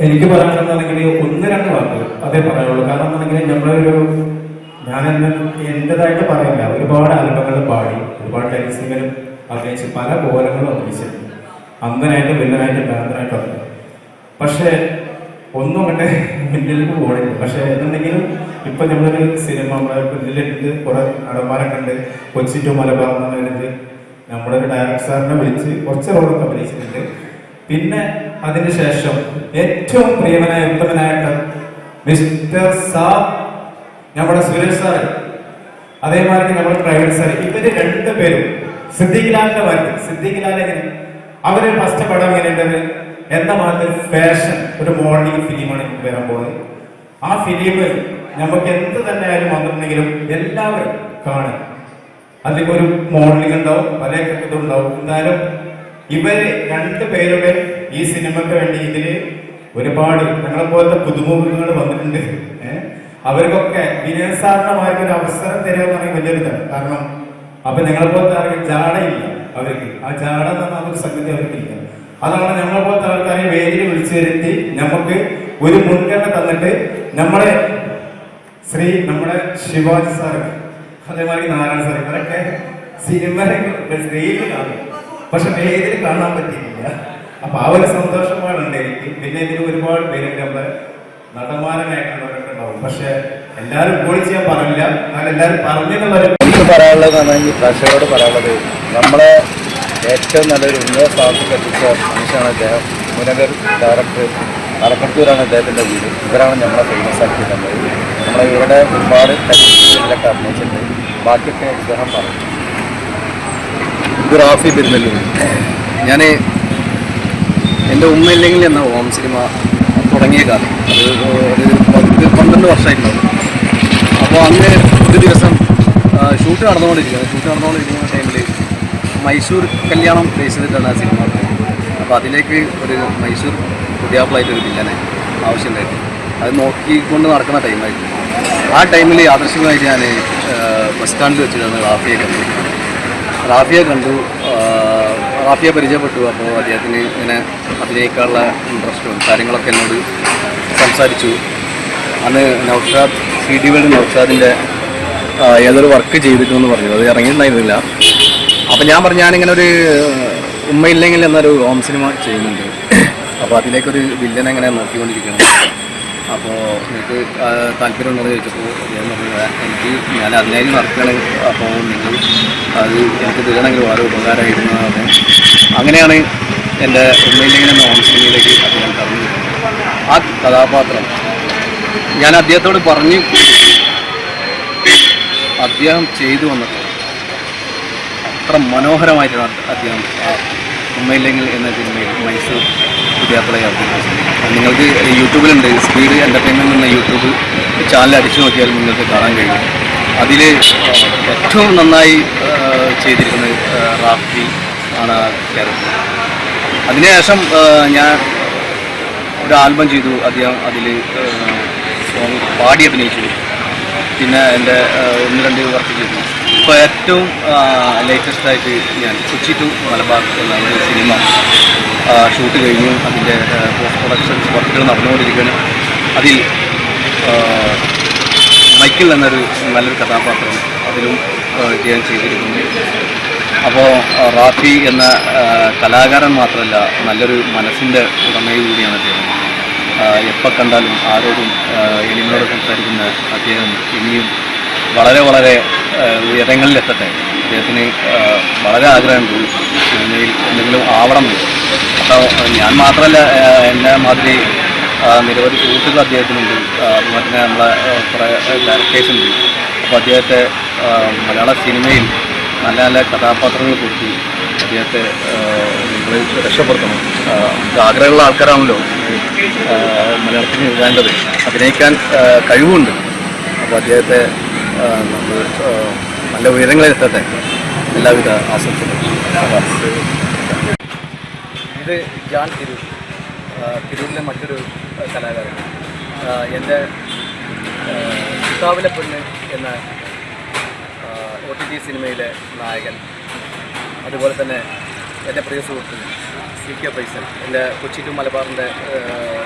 എനിക്ക് പറയാനുണ്ടെന്നുണ്ടെങ്കിൽ ഒന്ന് രണ്ട് വാക്ക് അതേ പറയുള്ളൂ. കാരണം എന്നുണ്ടെങ്കിൽ നമ്മളൊരു ഞാൻ എൻ്റെതായിട്ട് പറയില്ല, ഒരുപാട് ആൽബങ്ങൾ പാടി, ഒരുപാട് ടെലിസിംഗിലും അഭിനയിച്ച് പല കോലങ്ങളും അഭിനയിച്ചിട്ടുണ്ട്. അമ്മനായിട്ട് വില്ലനായിട്ട് ഭ്രാന്തനായിട്ടൊക്കെ. പക്ഷെ ഒന്നും കണ്ടേ മുന്നിലേക്ക് പോകണില്ല. പക്ഷെ എന്നുണ്ടെങ്കിലും ഇപ്പൊ നമ്മളൊരു സിനിമ നമ്മുടെ ഇതിലേക്ക് കുറെ നടന്മാരൊക്കെ ഉണ്ട്. കൊച്ചി ടു മലബാർ എന്ന് പറയുന്നത് നമ്മുടെ ഒരു ഡയറക്ടർ സാറിനെ വിളിച്ച് കുറച്ച് റോളൊക്കെ അഭിനയിച്ചിട്ടുണ്ട്. പിന്നെ അതിനുശേഷം ഏറ്റവും പ്രിയവനായ ഉത്തമനായിട്ട് മിസ്റ്റർ സാർ, നമ്മുടെ സുരേഷ് സാർ, അതേമാതിരി നമ്മുടെ പ്രൈവറ്റ് സാർ, ഇവര് രണ്ടുപേരും സിദ്ദീഖ് ലാലിന്റെ മാറ്റി സിദ്ദീഖ് ലാൽ എങ്ങനെ അവര് ഫസ്റ്റ് പടം എങ്ങനെയുണ്ടത് എന്ന മാതിരി ഫാഷൻ ഒരു മോഡലിംഗ് ഫിലിമാണ് എനിക്ക് വരാൻ പോകുന്നത്. ആ ഫിലിം നമുക്ക് എന്ത് തന്നെ ആയാലും വന്നിട്ടുണ്ടെങ്കിലും എല്ലാവരും കാണും. അതിൽ ഒരു മോഡലിംഗ് ഉണ്ടാവും, പല ഇതുണ്ടാവും. എന്തായാലും ഇവര് രണ്ടുപേരുടെ ഈ സിനിമയ്ക്ക് വേണ്ടി ഇതില് ഒരുപാട് ഞങ്ങളെ പോലത്തെ പുതുമുഖങ്ങൾ വന്നിട്ടുണ്ട്. അവർക്കൊക്കെ വിനയസാധാരണമാർക്ക് ഒരു അവസരം തരിക എന്ന് പറയുന്നത് വലിയൊരു ഇതാണ്. കാരണം അപ്പൊ ഞങ്ങളെ പോലത്തെ ആർക്കും ജാടയില്ല. അവർക്ക് ആ ജാട എന്ന് പറഞ്ഞ ഒരു സംഗതി അവർക്കില്ല. അതാണ് ഞങ്ങളെ പോലത്തെ ആൾക്കാരെ വേദിയിൽ വിളിച്ചു വരുത്തി നമുക്ക് ഒരു മുൻഗണന തന്നിട്ട് നമ്മുടെ നമ്മുടെ ശിവാജി സാറ്, അതേമാതിരി നാരായണ സാർ, ഇവരൊക്കെ സിനിമയെ സ്ക്രീനിൽ കാണും, പക്ഷെ വേദിയിൽ കാണാൻ പറ്റിയില്ല. അപ്പൊ ആ ഒരു സന്തോഷമാണ് എനിക്ക്. പിന്നെ ഇതിന് ഒരുപാട് പേരൊക്കെ നമ്മുടെ നടന്മാരനായിട്ടുള്ളവരൊക്കെ ഉണ്ടാവും. പക്ഷെ എല്ലാവരും പോയി ചെയ്യാൻ പറഞ്ഞില്ല, എന്നാൽ എല്ലാവരും പറഞ്ഞെന്നുള്ളൊരു എനിക്ക് പറയാനുള്ളത് പറഞ്ഞാൽ പ്രേക്ഷകരോട് പറയാനുള്ളത്, നമ്മളെ ഏറ്റവും നല്ലൊരു ഉന്നത സ്ഥാനത്ത് എത്തിച്ച മനുഷ്യനാണ് അദ്ദേഹം. മുനകർ ഡയറക്ടർ, അറക്കത്തൂരാണ് അദ്ദേഹത്തിൻ്റെ വീട്. ഇവരാണ് നമ്മളെ ഫേമസ് ആക്കിയിട്ടുള്ളത്. നമ്മളെ ഇവരുടെ ഒരുപാട് ടെലിവിഷനിലൊക്കെ അഭിനയിച്ചിട്ടുണ്ട്. ബാക്കിയൊക്കെ ഇദ്ദേഹം പറയും. ഇത് റാഫി പെരുന്നല്ലൂർ. ഞാൻ എൻ്റെ ഉമ്മയില്ലെങ്കിൽ എന്ന ഹോം സിനിമ തുടങ്ങിയ കാലം ഒരു 12 വർഷമായിട്ടുണ്ടാവും. അപ്പോൾ അന്ന് ഒരു ദിവസം ഷൂട്ട് നടന്നുകൊണ്ടിരിക്കുന്ന ടൈമിൽ മൈസൂർ കല്യാണം ബേസ് ചെയ്തിട്ടാണ് ആ സിനിമ. അപ്പോൾ അതിലേക്ക് ഒരു മൈസൂർ പുതിയാപ്പിളായിട്ടൊരു വില്ലനെ ആവശ്യമുണ്ടായിരുന്നു. അത് നോക്കിക്കൊണ്ട് നടക്കുന്ന ടൈമായിരുന്നു. ആ ടൈമിൽ യാദൃശ്ചികമായിട്ട് ഞാൻ ബസ് സ്റ്റാൻഡിൽ വെച്ചിട്ടാണ് റാഫിയെ കണ്ടു. റാഫിയെ പരിചയപ്പെട്ടു. അപ്പോൾ അദ്ദേഹത്തിന് ഇങ്ങനെ അഭിനയിക്കാനുള്ള ഇൻട്രസ്റ്റും കാര്യങ്ങളൊക്കെ എന്നോട് സംസാരിച്ചു. അന്ന് നൗഷാദ് CD വേൾഡ് നൗഷാദിൻ്റെ ഏതൊരു വർക്ക് ചെയ്തിട്ടുമെന്ന് പറഞ്ഞു. അത് ഇറങ്ങിയിട്ടുണ്ടായിരുന്നില്ല. അപ്പോൾ ഞാൻ പറഞ്ഞു, ഞാനിങ്ങനെ ഒരു ഉമ്മയില്ലെങ്കിൽ എന്നൊരു ഹോം സിനിമ ചെയ്യുന്നുണ്ട്. അപ്പോൾ അതിലേക്കൊരു വില്ലനെ എങ്ങനെ നോക്കിക്കൊണ്ടിരിക്കണം. അപ്പോൾ എനിക്ക് താല്പര്യമുണ്ടെന്ന് ചോദിച്ചപ്പോൾ ഞാൻ പറഞ്ഞത് ഞാൻ അതിനായി നടക്കുകയാണ്. അപ്പോൾ നിങ്ങൾ അത് എനിക്ക് തരണമെങ്കിൽ വളരെ ഉപകാരമായിരുന്നു. അങ്ങനെയാണ് എൻ്റെ ഉമ്മയില്ലെങ്കിൽ എന്ന ഹോം സിനിമയിലേക്ക് അദ്ദേഹം കടന്നു. ആ കഥാപാത്രം ഞാൻ അദ്ദേഹത്തോട് പറഞ്ഞു, അദ്ദേഹം ചെയ്തു വന്നപ്പോൾ അത്ര മനോഹരമായിട്ടാണ് അദ്ദേഹം ഉമ്മയില്ലെങ്കിൽ എന്ന സിനിമയിൽ മൈസൂർ പുതിയാപ്പിളയെ അവതരിപ്പിച്ചത്. നിങ്ങൾക്ക് യൂട്യൂബിലുണ്ട്, സ്പീഡ് എൻ്റർടൈൻമെൻറ്റ് എന്ന യൂട്യൂബ് ചാനൽ അടിച്ചു നോക്കിയാൽ നിങ്ങൾക്ക് കാണാൻ കഴിയും. അതിൽ ഏറ്റവും നന്നായി ചെയ്തിരിക്കുന്നത് റാഫി ആണ് ആ ക്യാരക്ടർ. അതിനുശേഷം ഞാൻ ഒരു ആൽബം ചെയ്തു. അദ്ദേഹം അതിൽ സോങ് പാടി അഭിനയിച്ചു. പിന്നെ എൻ്റെ 1-2 വർക്ക് ചെയ്തു. ഇപ്പോൾ ഏറ്റവും ലേറ്റസ്റ്റായിട്ട് ഞാൻ കൊച്ചി ടു മലബാർ എന്ന ഒരു സിനിമ ഷൂട്ട് കഴിഞ്ഞു. അതിൻ്റെ പോസ്റ്റ് പ്രൊഡക്ഷൻ വർക്കുകൾ നടന്നുകൊണ്ടിരിക്കുകയാണ്. അതിൽ മൈക്കിൾ എന്നൊരു നല്ലൊരു കഥാപാത്രം അതിലും ചെയ്യാൻ ചെയ്തിരിക്കുന്നു. അപ്പോൾ റാഫി എന്ന കലാകാരൻ മാത്രമല്ല, നല്ലൊരു മനസ്സിൻ്റെ ഉടമയും കൂടിയാണ് അദ്ദേഹം. എപ്പോൾ കണ്ടാലും ആരോടും എനിമയോട് സംസാരിക്കുന്ന അദ്ദേഹം ഇനിയും വളരെ വളരെ ഉയരങ്ങളിലെത്തട്ടെ. അദ്ദേഹത്തിന് വളരെ ആഗ്രഹമുണ്ട് സിനിമയിൽ എന്തെങ്കിലും ആവണം. അപ്പോൾ ഞാൻ മാത്രമല്ല, എന്നെ മാതിരി നിരവധി സുഹൃത്തുക്കൾ അദ്ദേഹത്തിനുണ്ട്. അതുപോലെ തന്നെ നമ്മളെ കുറേ ഡയറക്ടേഴ്സുണ്ട്. അപ്പോൾ അദ്ദേഹത്തെ മലയാള സിനിമയിൽ നല്ല നല്ല കഥാപാത്രങ്ങൾ കൊടുത്ത് അദ്ദേഹത്തെ നിങ്ങൾ രക്ഷപ്പെടുത്തണം. ആഗ്രഹമുള്ള ആൾക്കാരാണല്ലോ മലയാളത്തിന് വേണ്ടത്. അഭിനയിക്കാൻ കഴിവുണ്ട്. അപ്പോൾ അദ്ദേഹത്തെ നമ്മൾ നല്ല ഉയരങ്ങളിലെത്തട്ടെ. എല്ലാവിധ ആശംസകളും. ഇത് ജാൻ തിരൂരിലെ മറ്റൊരു കലാകാരൻ. എൻ്റെ ചിത്താവിലെ പെണ്ണ് എന്ന OTT സിനിമയിലെ നായകൻ. അതുപോലെ തന്നെ എൻ്റെ പ്രിയ സുഹൃത്ത് CK ഫൈസൽ, എൻ്റെ കൊച്ചി ടു മലബാറിൻ്റെ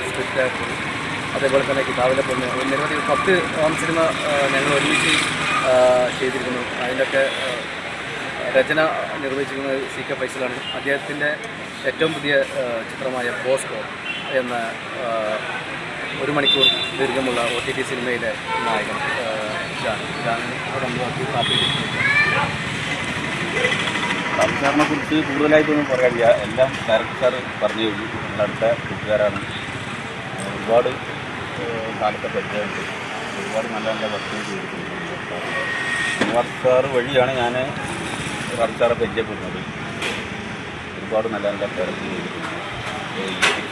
സ്ക്രിപ്റ്റ് ഡയറക്ടർ, അതേപോലെ തന്നെ കിതാബിലെ പൊന്ന്, നിരവധി 10 ഓൺ സിനിമ ഞങ്ങൾ ഒരുമിച്ച് ചെയ്തിരിക്കുന്നു. അതിൻ്റെയൊക്കെ രചന നിർവഹിച്ചിരിക്കുന്നത് CK ഫൈസലാണ്. അദ്ദേഹത്തിൻ്റെ ഏറ്റവും പുതിയ ചിത്രമായ പോസ്കോ എന്ന 1 മണിക്കൂർ ദീർഘമുള്ള OTT സിനിമയിലെ നായകൻ ഇതാണ് സാറിനെ കുറിച്ച് കൂടുതലായിട്ടൊന്നും പറയാനില്ല. എല്ലാം ഡയറക്ടർ പറഞ്ഞു കഴിഞ്ഞു. നമ്മളടുത്ത കൂട്ടുകാരാണ്. ഒരുപാട് കാലത്തെ പരിചയമുണ്ട്. ഒരുപാട് നല്ല നല്ല വർക്ക് ചെയ്തിട്ടുണ്ട്. സാർ വഴിയാണ് ഞാൻ സാറെ പരിചയപ്പെടുന്നത്. ഒരുപാട് നല്ല നല്ല ഡയറക്ടർ ചെയ്തിട്ടുണ്ട്.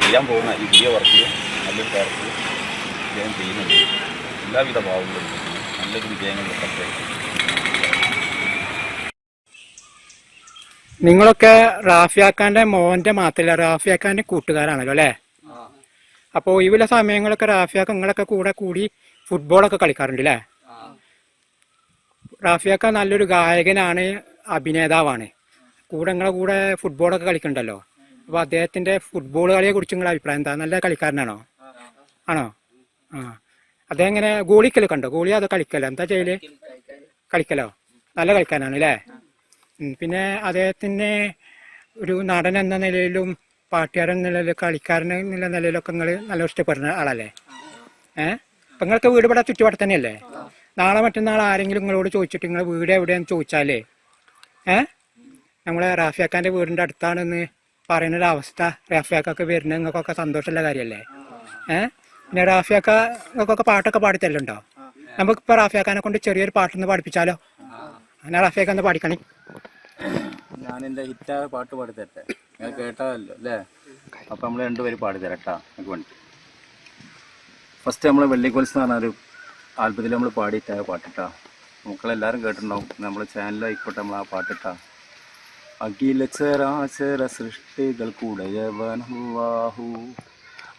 ചെയ്യാൻ പോകുന്ന ഈ പുതിയ വർക്കിൽ നല്ലൊരു ഡയറക്ടർ വിജയം ചെയ്യുന്നുണ്ട്. എല്ലാവിധ ഭാവങ്ങളും നല്ലൊരു വിജയങ്ങൾ കിട്ടട്ടെ. നിങ്ങളൊക്കെ റാഫിയാക്കാൻ്റെ മോൻ്റെ മാത്രമല്ല, റാഫിയാക്കാൻ്റെ കൂട്ടുകാരാണല്ലോ അല്ലേ? അപ്പോൾ ഒഴിവുള്ള സമയങ്ങളൊക്കെ റാഫിയാക്ക നിങ്ങളൊക്കെ കൂടി ഫുട്ബോളൊക്കെ കളിക്കാറുണ്ട് അല്ലേ? റാഫിയാക്ക നല്ലൊരു ഗായകനാണ്, അഭിനേതാവാണ്. നിങ്ങളെ കൂടെ ഫുട്ബോളൊക്കെ കളിക്കണ്ടല്ലോ. അപ്പോൾ അദ്ദേഹത്തിൻ്റെ ഫുട്ബോൾ കളിയെ കുറിച്ച് നിങ്ങളുടെ അഭിപ്രായം എന്താ? നല്ല കളിക്കാരനാണോ? ആണോ? അദ്ദേഹം ഇങ്ങനെ ഗോളിക്കലൊക്കെ ഉണ്ടോ? ഗോളി അത് കളിക്കലോ? എന്താ ചെയ്യല്? കളിക്കലോ? നല്ല കളിക്കാരനാണ് അല്ലേ? പിന്നെ അദ്ദേഹത്തിന് ഒരു നടൻ എന്ന നിലയിലും പാട്ടുകാരൻ എന്ന നിലയിലും കളിക്കാരൻ എന്നുള്ള നിലയിലൊക്കെ നിങ്ങൾ നല്ല ഇഷ്ടപ്പെടുന്ന ആളല്ലേ? അപ്പം നിങ്ങൾക്ക് വീട് ഇവിടെ ചുറ്റുപാട് തന്നെയല്ലേ? നാളെ മറ്റന്നാൾ ആരെങ്കിലും നിങ്ങളോട് ചോദിച്ചിട്ട് നിങ്ങൾ വീട് എവിടെയാണെന്ന് ചോദിച്ചാലേ നമ്മളെ റാഫിയാക്കാൻ്റെ വീടിൻ്റെ അടുത്താണെന്ന് പറയുന്നൊരവസ്ഥ റാഫിയാക്കൊക്കെ വരുന്ന നിങ്ങൾക്കൊക്കെ സന്തോഷമുള്ള കാര്യമല്ലേ? പിന്നെ റാഫിയാക്ക നിങ്ങൾക്കൊക്കെ പാട്ടൊക്കെ പാടിത്തല്ലുണ്ടോ? നമുക്കിപ്പോൾ റാഫിയാക്കാനെ കൊണ്ട് ചെറിയൊരു പാട്ടൊന്ന് പാടിപ്പിച്ചാലോ? ഞാൻ റാഫിയാക്ക ഒന്ന് പാടിക്കണേ. ഞാൻ എൻ്റെ ഹിറ്റായ പാട്ട് പാടിത്തരട്ടെ? ഞാൻ കേട്ടതല്ലോ അല്ലേ? അപ്പം നമ്മൾ 2 പേര് പാടിത്തരട്ടാ എനിക്ക് വേണ്ടി. ഫസ്റ്റ് നമ്മൾ വെള്ളിക്കൊലിസ് എന്ന് പറഞ്ഞൊരു ആൽബത്തിൽ നമ്മൾ പാടിയിട്ടായ പാട്ടിട്ടാ. മക്കളെല്ലാവരും കേട്ടിട്ടുണ്ടാവും. നമ്മൾ ചാനലായിക്കോട്ടെ നമ്മൾ ആ പാട്ടിട്ടാ. അഖില ചരാചര സൃഷ്ടികൾക്കുടയവനല്ലാഹു,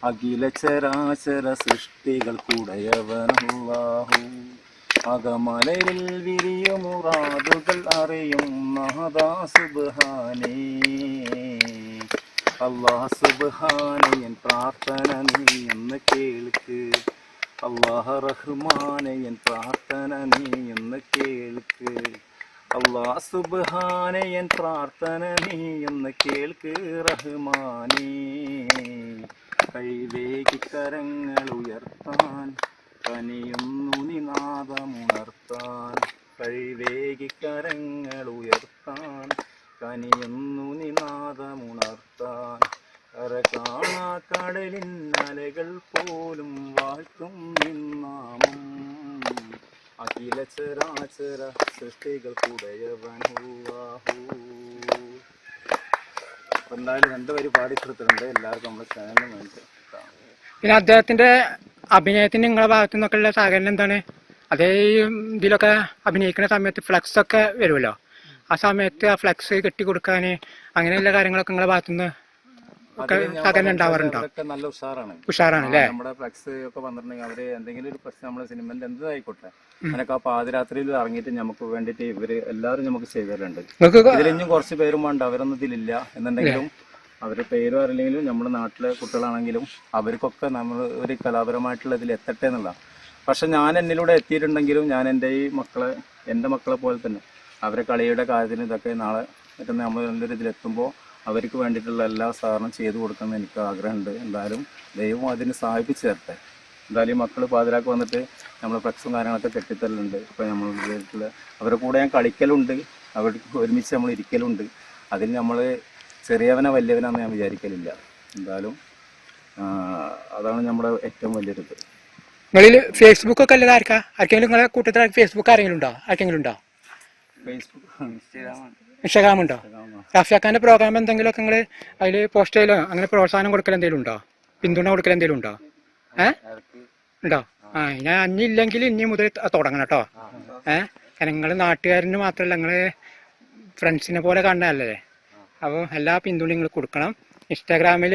അഖില ചരാചര സൃഷ്ടികൾക്കുടയവനല്ലാഹു, അകമലരിൽ വിരിയും മുറാദുകൾ അറിയും നാദാ സുബ്ഹാനേ. അല്ലാഹ് സുബ്ഹാനേ എൻ പ്രാർത്ഥന നീ എന്ന് കേൾക്ക്. അല്ലാഹ് റഹ്മാനേ എൻ പ്രാർത്ഥന നീ എന്ന് കേൾക്ക്. അല്ലാഹ് സുബ്ഹാനേ എൻ പ്രാർത്ഥന നീ എന്ന് കേൾക്ക് റഹ്മാനേ. കഴിവേകി കരങ്ങൾ ഉയർത്താൻ കനിയുന്നു നിനാദമുണർത്താൻ. കഴിവേകി കരങ്ങൾ ഉയർത്താൻ കനിയുന്നു നിനാദമുണർത്താൻ. കര കാണാ കടലിൻ അലകൾ പോലും വാഴ്ത്തും നിന്നാമം. അഖില ചരാചര സൃഷ്ടികൾക്കുടയവനല്ലാഹു. അപ്പം എന്തായാലും 2 പേര് പാടിക്കൊടുത്തിട്ടുണ്ട്. എല്ലാവർക്കും നമ്മുടെ ചാനലിന് വേണ്ടി. പിന്നെ അദ്ദേഹത്തിൻ്റെ അഭിനയത്തിന് നിങ്ങളുടെ ഭാഗത്തു നിന്നൊക്കെ ഉള്ള സഹകരണം എന്താണ്? അതേ ഇതിലൊക്കെ അഭിനയിക്കുന്ന സമയത്ത് ഫ്ലക്സ് ഒക്കെ വരുമല്ലോ. ആ സമയത്ത് ആ ഫ്ലക്സ് കെട്ടി കൊടുക്കാൻ അങ്ങനെയുള്ള കാര്യങ്ങളൊക്കെ നിങ്ങളുടെ ഭാഗത്തുനിന്ന് ഒക്കെ സഹകരണം ഉണ്ടാവാറുണ്ടോ? നല്ല ഉഷാറാണ് അല്ലേ? നമ്മുടെ ഫ്ലക്സ് ഒക്കെ വന്നിട്ടുണ്ടെങ്കിൽ അവര് എന്തെങ്കിലും ഒരു പ്രശ്നം നമ്മുടെ സിനിമന്റെ എന്തായിക്കോട്ടെ അങ്ങനെയൊക്കെ ആ പാതിരാത്രിയിൽ ഇറങ്ങിയിട്ട് നമുക്ക് വേണ്ടിയിട്ട് ഇവര് എല്ലാവരും നമുക്ക് ചെയ്തവരുണ്ട്. ഇതിലിഞ്ഞും കുറച്ച് പേരും വേണ്ട, അവരൊന്നും ഇതിലില്ല എന്നുണ്ടെങ്കിലും അവരുടെ പേരും അറിയില്ലെങ്കിലും നമ്മുടെ നാട്ടിലെ കുട്ടികളാണെങ്കിലും അവർക്കൊക്കെ നമ്മൾ ഒരു കലാപരമായിട്ടുള്ള ഇതിൽ എത്തട്ടെ എന്നുള്ള. പക്ഷെ ഞാൻ എന്നിലൂടെ എത്തിയിട്ടുണ്ടെങ്കിലും ഞാൻ എൻ്റെ ഈ മക്കളെ, എൻ്റെ മക്കളെ പോലെ തന്നെ അവരെ കളിയുടെ കാര്യത്തിന് ഇതൊക്കെ നാളെ മറ്റൊന്ന് നമ്മൾ നല്ലൊരു ഇതിലെത്തുമ്പോൾ അവർക്ക് വേണ്ടിയിട്ടുള്ള എല്ലാ സാധനം ചെയ്തു കൊടുക്കണമെന്ന് എനിക്ക് ആഗ്രഹമുണ്ട്. എന്തായാലും ദൈവം അതിന് സഹായിപ്പിച്ചു തരട്ടെ. എന്തായാലും ഈ മക്കൾ പാതിരാക്ക് വന്നിട്ട് നമ്മൾ ഫ്ലക്സും കാര്യങ്ങളൊക്കെ കെട്ടിത്തരലുണ്ട്. ഇപ്പോൾ നമ്മൾ വീട്ടിൽ അവരുടെ കൂടെ ഞാൻ കളിക്കലുണ്ട്, അവർക്ക് ഒരുമിച്ച് നമ്മൾ ഇരിക്കലുണ്ട്. അതിൽ നമ്മൾ ചെറിയവനെ വലിയവനാണെന്ന് ഞാൻ വിചാരിക്കലില്ല. എന്തായാലും അതാണ് നമ്മുടെ ഏറ്റവും വലിയൊരു ഇത്. നിങ്ങളിൽ ഫേസ്ബുക്കൊക്കെ അല്ലത് ആർക്കെങ്കിലും നിങ്ങളെ കൂട്ടത്തിൽ ഫേസ്ബുക്ക് ആരെങ്കിലും ഉണ്ടോ? ആർക്കെങ്കിലും ഉണ്ടോ? ഫേസ്ബുക്ക്, ഇൻസ്റ്റാഗ്രാം ഉണ്ടോ? റാഫിയാക്കാൻ്റെ പ്രോഗ്രാം എന്തെങ്കിലുമൊക്കെ നിങ്ങൾ അതിൽ പോസ്റ്റ് ചെയ്യലോ അങ്ങനെ പ്രോത്സാഹനം കൊടുക്കൽ എന്തെങ്കിലും ഉണ്ടോ? പിന്തുണ കൊടുക്കൽ എന്തെങ്കിലും ഉണ്ടോ? ഉണ്ടോ? ഞാൻ അന്നില്ലെങ്കിൽ ഇനി മുതൽ തുടങ്ങണം കേട്ടോ. കാരണം നിങ്ങൾ നാട്ടുകാരന് മാത്രമല്ല, നിങ്ങൾ ഫ്രണ്ട്സിനെ പോലെ കാണുന്നതല്ലേ. അപ്പോൾ എല്ലാ പിന്തുണയും നിങ്ങൾ കൊടുക്കണം. ഇൻസ്റ്റാഗ്രാമിൽ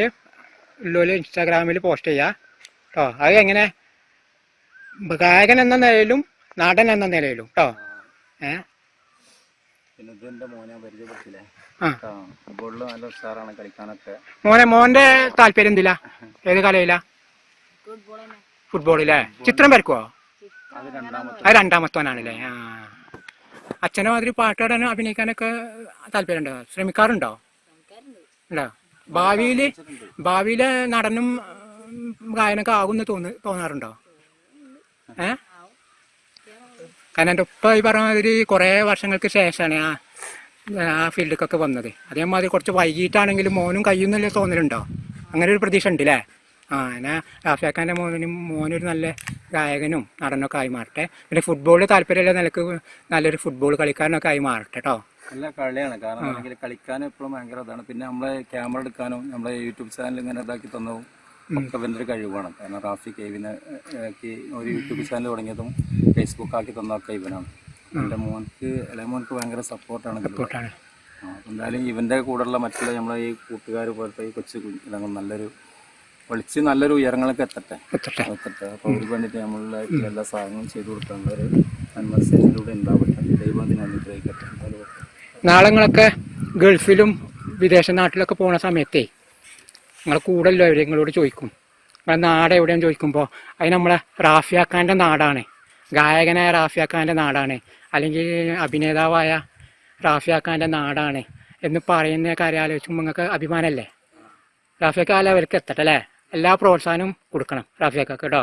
ഉള്ളവർ ഇൻസ്റ്റാഗ്രാമിൽ പോസ്റ്റ് ചെയ്യുക കേട്ടോ. അത് എങ്ങനെ ഗായകൻ എന്ന നിലയിലും നടൻ എന്ന നിലയിലും കേട്ടോ. പിന്നെ ഇതിന്റെ മോനെ പരിചയപ്പെടുത്തില്ലേ ആ ഫുട്ബോളിൽ നല്ല ഉഷാറാണ് കളിക്കാനൊക്കെ. മോന്റെ താല്പര്യം എന്തില്ല? ഏത് കലയിലാ? ഫുട്ബോളില്ലേ? ചിത്രം വരക്കുവോ? അത് രണ്ടാമത്തെ. അത് രണ്ടാമത്തോനാണല്ലേ? ആ അച്ഛനെ മാതിരി പാട്ടാടാനും അഭിനയിക്കാനൊക്കെ താല്പര്യം ഉണ്ടോ? ശ്രമിക്കാറുണ്ടോ? ഉണ്ടോ? ഭാവിയില് നടനും ഗായനൊക്കെ ആകുമെന്ന് തോന്നാറുണ്ടോ? കാരണം എൻ്റെ ഉപ്പ ഈ പറഞ്ഞ മാതിരി കുറേ വർഷങ്ങൾക്ക് ശേഷമാണ് ആ ഫീൽഡിലേക്കൊക്കെ വന്നത്. അതേമാതിരി കുറച്ച് വൈകിട്ടാണെങ്കിലും മോനും കഴിയുന്നില്ല തോന്നലുണ്ടോ? അങ്ങനെ ഒരു പ്രതീക്ഷ ഉണ്ട് അല്ലേ? എന്നാൽ റാഫിയാക്കാൻ്റെ മോനൊരു നല്ല ഗായകനും നടനൊക്കെ ആയി മാറട്ടെ. പിന്നെ ഫുട്ബോളിൽ താല്പര്യമുള്ള നിലക്ക് നല്ലൊരു ഫുട്ബോൾ കളിക്കാരനൊക്കെ ആയി മാറട്ടെ കേട്ടോ. നല്ല കളിയാണ്. കാരണം കളിക്കാനും എപ്പോഴും ഭയങ്കര ഇതാണ്. പിന്നെ നമ്മളെ ക്യാമറ എടുക്കാനും നമ്മളെ യൂട്യൂബ് ചാനൽ ഇങ്ങനെ ഇതാക്കി തന്നതും ഒക്കെ ഇവൻ്റെ ഒരു കഴിവാണ്. കാരണം റാഫി കെവിനെ ഒരു യൂട്യൂബ് ചാനൽ തുടങ്ങിയതും ഫേസ്ബുക്ക് ആക്കി തന്നതൊക്കെ ഇവനാണ്. എൻ്റെ ഇളയ മോൻക്ക് ഭയങ്കര സപ്പോർട്ടാണ്. എന്തായാലും ഇവൻ്റെ കൂടെയുള്ള മറ്റുള്ള നമ്മളെ ഈ കൂട്ടുകാർ പോലത്തെ ഈ കൊച്ചു നല്ലൊരു ഉയരങ്ങളൊക്കെ എത്തട്ടെ. അപ്പോൾ ഒരു വേണ്ടിയിട്ട് നമ്മളിലായിട്ടുള്ള എല്ലാ സാധനങ്ങളും ചെയ്തു കൊടുക്കേണ്ട ഒരു മെസ്സേജിലൂടെ ഉണ്ടാവട്ടെ. ദൈവം അതിനെ അനുഗ്രഹിക്കട്ടെ. നാളെ നിങ്ങളൊക്കെ ഗൾഫിലും വിദേശ നാട്ടിലൊക്കെ പോകുന്ന സമയത്തേ നിങ്ങളെ കൂടെല്ലോ നിങ്ങളോട് ചോദിക്കും നിങ്ങളെ നാട് എവിടെയാണെന്ന് ചോദിക്കുമ്പോൾ അത് നമ്മളെ റാഫിയാക്കാൻ്റെ നാടാണ്, ഗായകനായ റാഫിയാക്കാൻ്റെ നാടാണ്, അല്ലെങ്കിൽ അഭിനേതാവായ റാഫിയാക്കാൻ്റെ നാടാണ് എന്ന് പറയുന്ന കാര്യം ആലോചിക്കുമ്പോൾ നിങ്ങൾക്ക് അഭിമാനമല്ലേ? റാഫിയാക്ക ആ ലെവലിലേക്ക് എത്തട്ടെ അല്ലേ? എല്ലാ പ്രോത്സാഹനവും കൊടുക്കണം റാഫിയാക്ക കേട്ടോ.